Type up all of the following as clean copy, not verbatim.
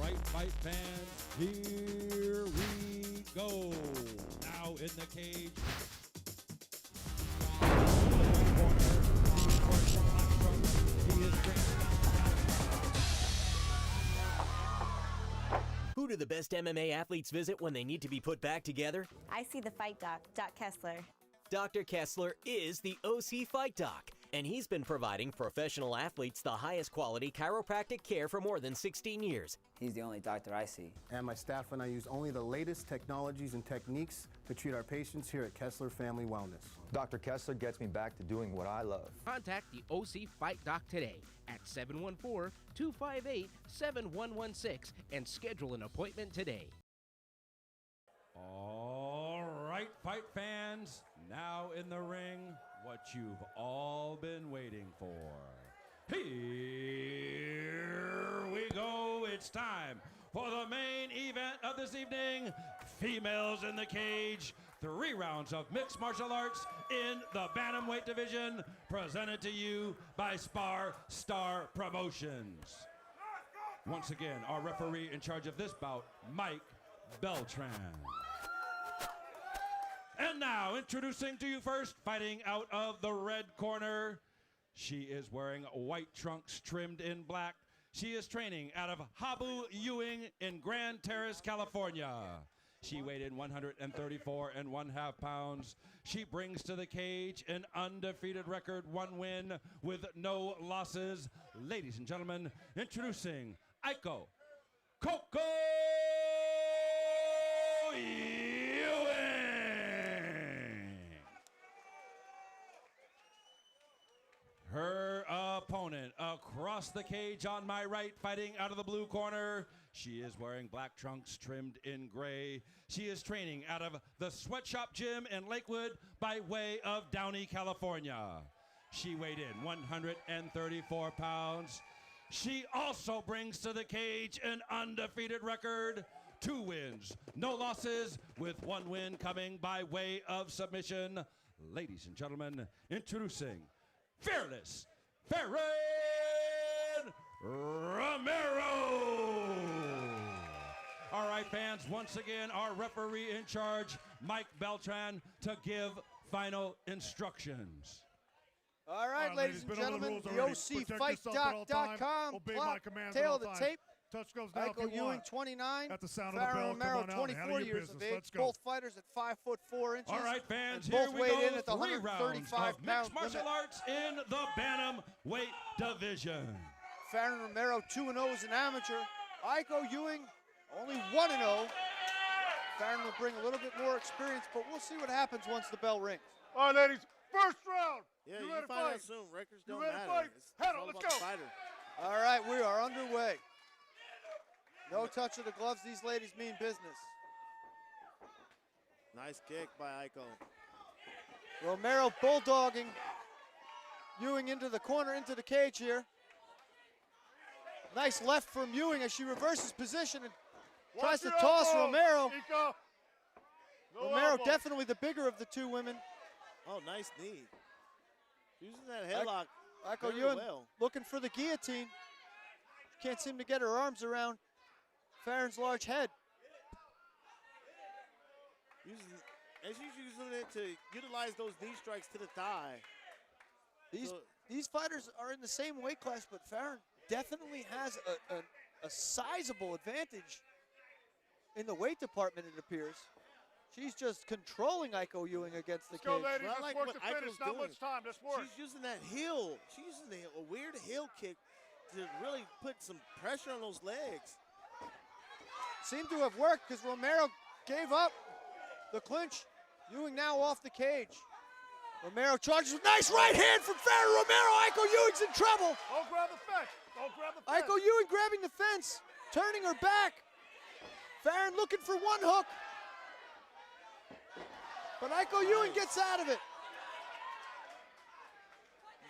right, fight fans, here we go. Now in the cage. Who do the best MMA athletes visit when they need to be put back together? I see the fight doc, Doc Kessler. Dr. Kessler is the OC Fight Doc, and he's been providing professional athletes the highest quality chiropractic care for more than 16 years. He's the only doctor I see. And my staff and I use only the latest technologies and techniques to treat our patients here at Kessler Family Wellness. Dr. Kessler gets me back to doing what I love. Contact the OC Fight Doc today at 714-258-7116 and schedule an appointment today. All right, fight fans, now in the ring, what you've all been waiting for. Here we go. It's time for the main event of this evening. Females in the cage. 3 rounds of mixed martial arts in the bantamweight division, presented to you by SparStar Promotions. Once again, our referee in charge of this bout, Mike Beltran. And now, introducing to you first, fighting out of the red corner. She is wearing white trunks trimmed in black. She is training out of Ewing in Grand Terrace, California. She weighed in 134.5 pounds. She brings to the cage an undefeated record, 1 win with no losses. Ladies and gentlemen, introducing Aiko Coco Ewing. Her opponent across the cage on my right, fighting out of the blue corner. She is wearing black trunks trimmed in gray. She is training out of the Sweatshop Gym in Lakewood by way of Downey, California. She weighed in 134 pounds. She also brings to the cage an undefeated record, 2 wins, no losses, with 1 win coming by way of submission. Ladies and gentlemen, introducing Fearless Farren Romero. All right, fans, once again, our referee in charge, Mike Beltran, to give final instructions. All right, ladies and gentlemen, the OCFightDoc.com, tail of the tape. Touch goes down. Aiko Ewing, 29. At the sound Farren of the bell, Romero, 24 years of age. Both fighters at 5'4" inches. All right, fans, and here both we weighed go. in at the 3 rounds of mixed martial limit. arts in the bantamweight division. Farren Romero, 2-0 as an amateur. Aiko Ewing, only 1-0. Farren will bring a little bit more experience, but we'll see what happens once the bell rings. All right, ladies, first round. Yeah, you ready to find fight? out soon. Records don't ready to matter. fight? Head on, let's go. Fighter. All right, we are underway. No touch of the gloves. These ladies mean business. Nice kick by Aiko. Romero bulldogging Ewing into the corner, into the cage here. Nice left from Ewing as she reverses position and tries to toss Romero. Romero definitely the bigger of the 2 women. Oh, nice knee. Using that headlock. Aiko Ewing looking for the guillotine. Can't seem to get her arms around Farren's large head. And she's using it to utilize those knee strikes to the thigh. These fighters are in the same weight class, but Farren definitely has a sizable advantage in the weight department, it appears. She's just controlling Aiko Ewing against the cage. Let's go, ladies. Let's Let's work the finish. Not much time. Let's work. She's using that heel. She's using a weird heel kick to really put some pressure on those legs. Seemed to have worked because Romero gave up the clinch. Ewing now off the cage. Romero charges with nice right hand from Farren Romero. Aiko Ewing's in trouble. Don't grab the fence. Don't grab the fence. Aiko Ewing grabbing the fence, turning her back. Farren looking for 1 hook. But Aiko Ewing gets out of it.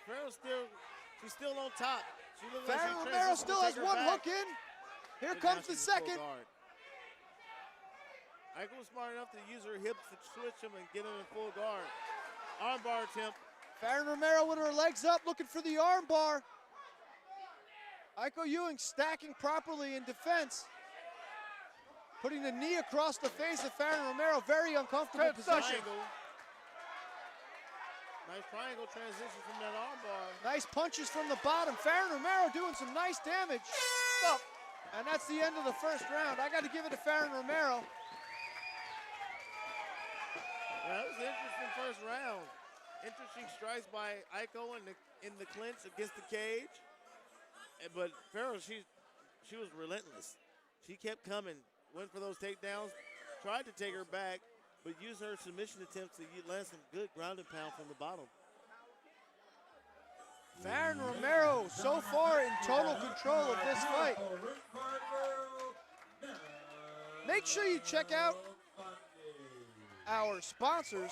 Farren's she's still on top. Farren Romero still has 1 hook in. Here comes the second. Aiko was smart enough to use her hips to switch him and get him in full guard. Armbar attempt. Farren Romero with her legs up, looking for the armbar. Aiko Ewing stacking properly in defense. Putting the knee across the face of Farren Romero. Very uncomfortable 10 position. seconds. Nice triangle transition from that armbar. Nice punches from the bottom. Farren Romero doing some nice damage. Oh, and that's the end of the first round. I got to give it to Farren Romero. Yeah, that was an interesting first round. Interesting strikes by Aiko in the clinch against the cage. But Farrell, she was relentless. She kept coming, went for those takedowns, tried to take her back, but used her submission attempts to land some good ground and pound from the bottom. Farren Romero so far in total control of this fight. Make sure you check out our sponsors,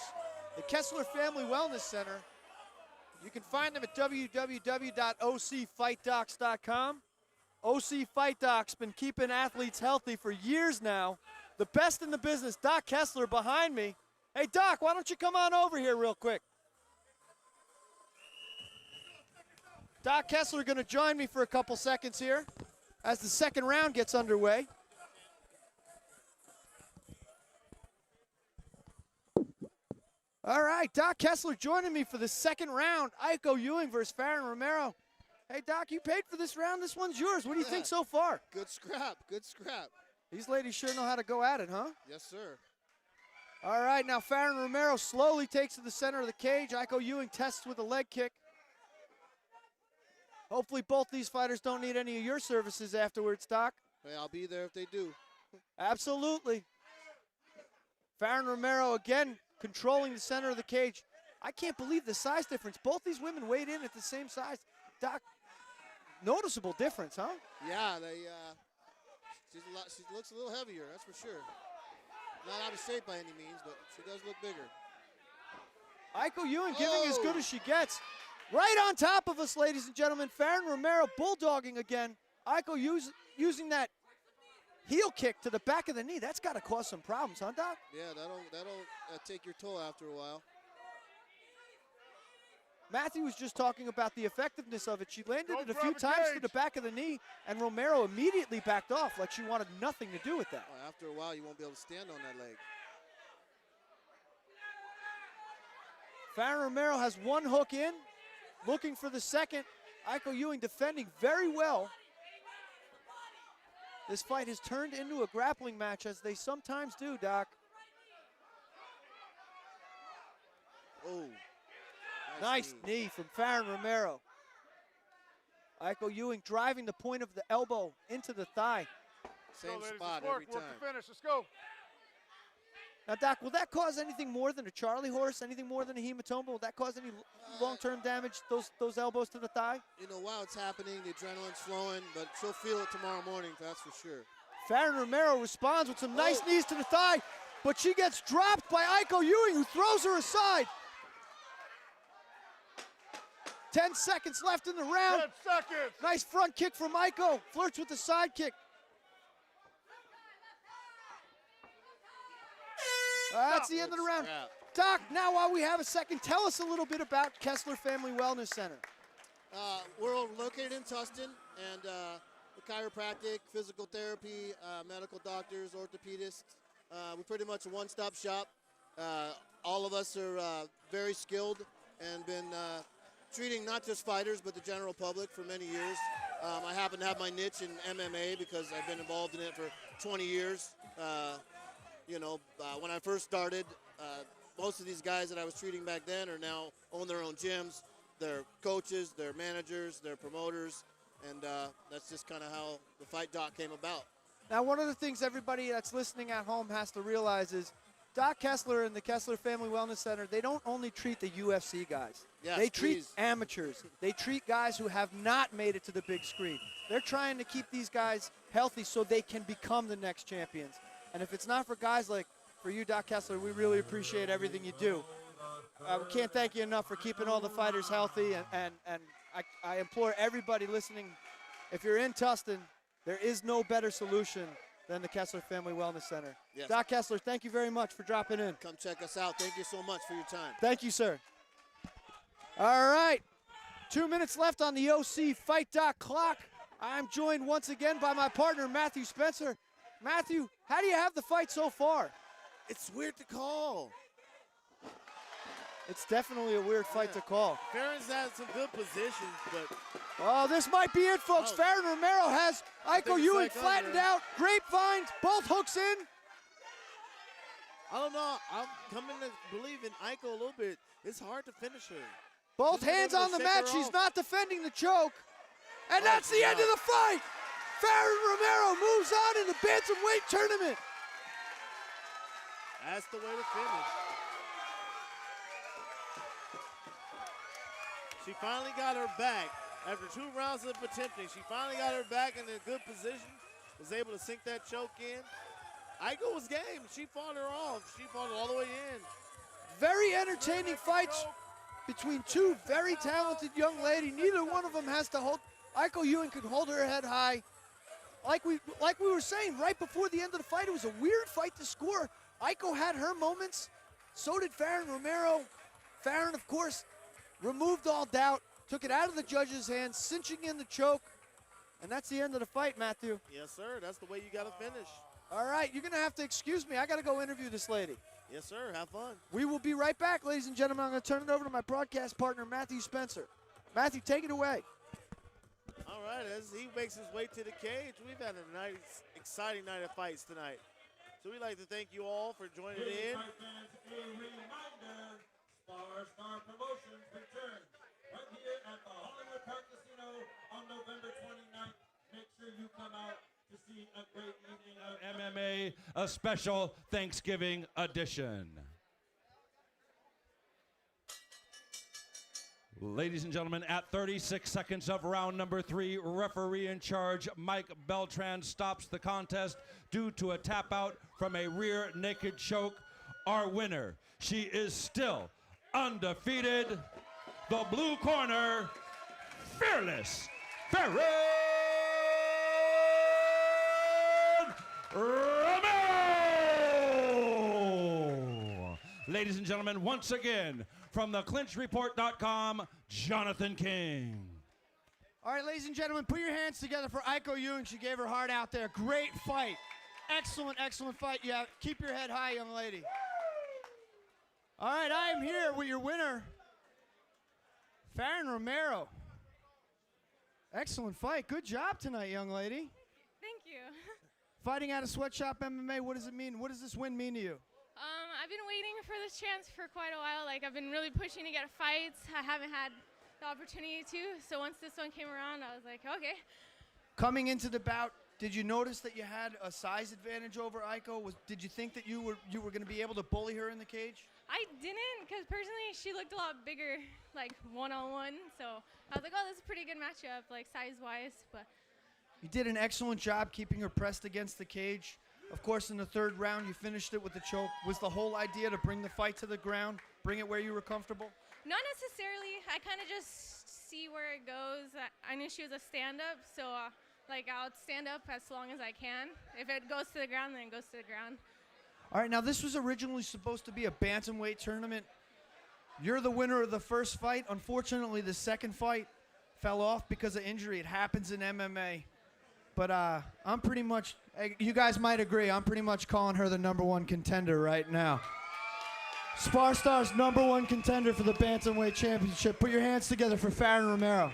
the Kessler Family Wellness Center. You can find them at www.ocfightdocs.com. OC Fight Doc's been keeping athletes healthy for years now. The best in the business, Doc Kessler behind me. Hey, Doc, why don't you come on over here real quick? Doc Kessler going to join me for a couple seconds here as the second round gets underway. All right, Doc Kessler joining me for the second round. Aiko Ewing versus Farren Romero. Hey, Doc, you paid for this round. This one's yours. What do you think so far? Good scrap, good scrap. These ladies sure know how to go at it, huh? Yes, sir. All right, now Farren Romero slowly takes to the center of the cage. Aiko Ewing tests with a leg kick. Hopefully both these fighters don't need any of your services afterwards, Doc. Hey, I'll be there if they do. Absolutely. Farren Romero again controlling the center of the cage. I can't believe the size difference. Both these women weighed in at the same size. Doc, noticeable difference, huh? Yeah, she looks a little heavier, that's for sure. Not out of shape by any means, but she does look bigger. Aiko Ewing giving as good as she gets. Right on top of us, ladies and gentlemen. Farren Romero bulldogging again. Aiko using that heel kick to the back of the knee. That's got to cause some problems, huh, Doc? Yeah, that'll take your toll after a while. Matthew was just talking about the effectiveness of it. She landed it a few times to the back of the knee, and Romero immediately backed off like she wanted nothing to do with that. Well, after a while, you won't be able to stand on that leg. Farren Romero has one hook in, looking for the second. Aiko Ewing defending very well. This fight has turned into a grappling match, as they sometimes do, Doc. Oh. Nice knee from Farren Romero. Aiko Ewing driving the point of the elbow into the thigh. Same ladies, spot let's every time. Work the finish. Let's go. Now, Doc, will that cause anything more than a Charlie horse? Anything more than a hematoma? Will that cause any long-term damage, those elbows to the thigh? You know, while it's happening, the adrenaline's flowing, but she'll feel it tomorrow morning, that's for sure. Farren Romero responds with some nice knees to the thigh, but she gets dropped by Aiko Ewing, who throws her aside. 10 seconds left in the round. 10 seconds. Nice front kick from Aiko. Flirts with the side kick. That's the end of the round. Doc, now while we have a second, tell us a little bit about Kessler Family Wellness Center. We're located in Tustin, and chiropractic, physical therapy, medical doctors, orthopedists. We're pretty much a one-stop shop. All of us are very skilled and been treating not just fighters but the general public for many years. I happen to have my niche in MMA because I've been involved in it for 20 years. When I first started, most of these guys that I was treating back then are now own their own gyms. They're coaches, they're managers, they're promoters, and that's just kind of how the Fight Doc came about. Now, one of the things everybody that's listening at home has to realize is Doc Kessler and the Kessler Family Wellness Center, they don't only treat the UFC guys. Yes, they treat please. amateurs. They treat guys who have not made it to the big screen. They're trying to keep these guys healthy so they can become the next champions. And if it's not for guys like for you, Doc Kessler, we really appreciate everything you do. We can't thank you enough for keeping all the fighters healthy, and I implore everybody listening, if you're in Tustin, there is no better solution than the Kessler Family Wellness Center. Yes. Doc Kessler, thank you very much for dropping in. Come check us out. Thank you so much for your time. Thank you, sir. All right, 2 minutes left on the OC Fight Doc clock. I'm joined once again by my partner, Matthew Spencer. Matthew, how do you have the fight so far? It's weird to call. It's definitely a weird fight to call. Farren's had some good positions, but... Oh, this might be it, folks. Farren Romero has Aiko Ewing flattened out. Grapevines, both hooks in. I don't know. I'm coming to believe in Aiko a little bit. It's hard to finish her. Both hands on the mat. She's not defending the choke. And that's the end of the fight. Farren Romero moves on in the bantamweight tournament. That's the way to finish. She finally got her back. After 2 rounds of attempting, she finally got her back in a good position. Was able to sink that choke in. Aiko was game. She fought her off. She fought it all the way in. Very entertaining fights between 2 very talented young ladies. Neither one of them has to hold. Aiko Ewing could hold her head high. Like we were saying, right before the end of the fight, it was a weird fight to score. Aiko had her moments. So did Farren Romero. Farren, of course, removed all doubt, took it out of the judge's hands, cinching in the choke. And that's the end of the fight, Matthew. Yes, sir. That's the way you got to finish. All right, you're going to have to excuse me. I got to go interview this lady. Yes, sir. Have fun. We will be right back, ladies and gentlemen. I'm going to turn it over to my broadcast partner, Matthew Spencer. Matthew, take it away. All right, as he makes his way to the cage, we've had a nice, exciting night of fights tonight. So we'd like to thank you all for joining in. SparStar Promotions returns right here at the Hollywood Park Casino on November 29th. Make sure you come out to see a great evening of MMA, a special Thanksgiving edition. Ladies and gentlemen, at 36 seconds of round number 3, referee in charge Mike Beltran stops the contest due to a tap out from a rear naked choke. Our winner, she is still undefeated. The blue corner, fearless Farren Romero. Ladies and gentlemen, once again, from the ClinchReport.com, Jonathan King. All right, ladies and gentlemen, put your hands together for Aiko Ewing. She gave her heart out there. Great fight. Excellent, excellent fight. Yeah, keep your head high, young lady. All right, I am here with your winner, Farren Romero. Excellent fight. Good job tonight, young lady. Thank you. Fighting out of Sweatshop MMA, what does it mean? What does this win mean to you? I've been waiting for this chance for quite a while. Like, I've been really pushing to get fights. I haven't had the opportunity to, so once this one came around, I was like, okay. Coming into the bout, did you notice that you had a size advantage over Aiko? Did you think that you were going to be able to bully her in the cage? I didn't, because personally, she looked a lot bigger, like one-on-one. So I was like, oh, this is a pretty good matchup, like size-wise. But you did an excellent job keeping her pressed against the cage. Of course, in the 3rd round, you finished it with the choke. Was the whole idea to bring the fight to the ground, bring it where you were comfortable? not necessarily. I kind of just see where it goes. I knew she was a stand-up, so like I'll stand up as long as I can. If it goes to the ground, then it goes to the ground. All right, now this was originally supposed to be a bantamweight tournament. You're the winner of the first fight. Unfortunately, the second fight fell off because of injury. It happens in MMA. But I'm pretty much, you guys might agree, I'm pretty much calling her the #1 contender right now. SparStar's #1 contender for the Bantamweight Championship. Put your hands together for Farren Romero.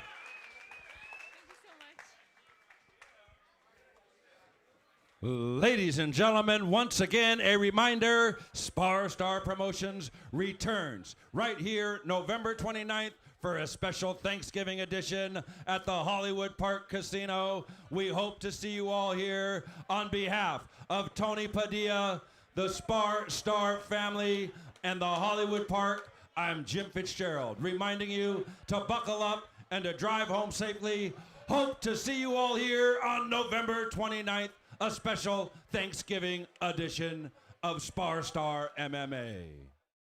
Ladies and gentlemen, once again, a reminder, SparStar Promotions returns right here November 29th for a special Thanksgiving edition at the Hollywood Park Casino. We hope to see you all here. On behalf of Tony Padilla, the SparStar family, and the Hollywood Park, I'm Jim Fitzgerald, reminding you to buckle up and to drive home safely. Hope to see you all here on November 29th, a special Thanksgiving edition of SparStar MMA.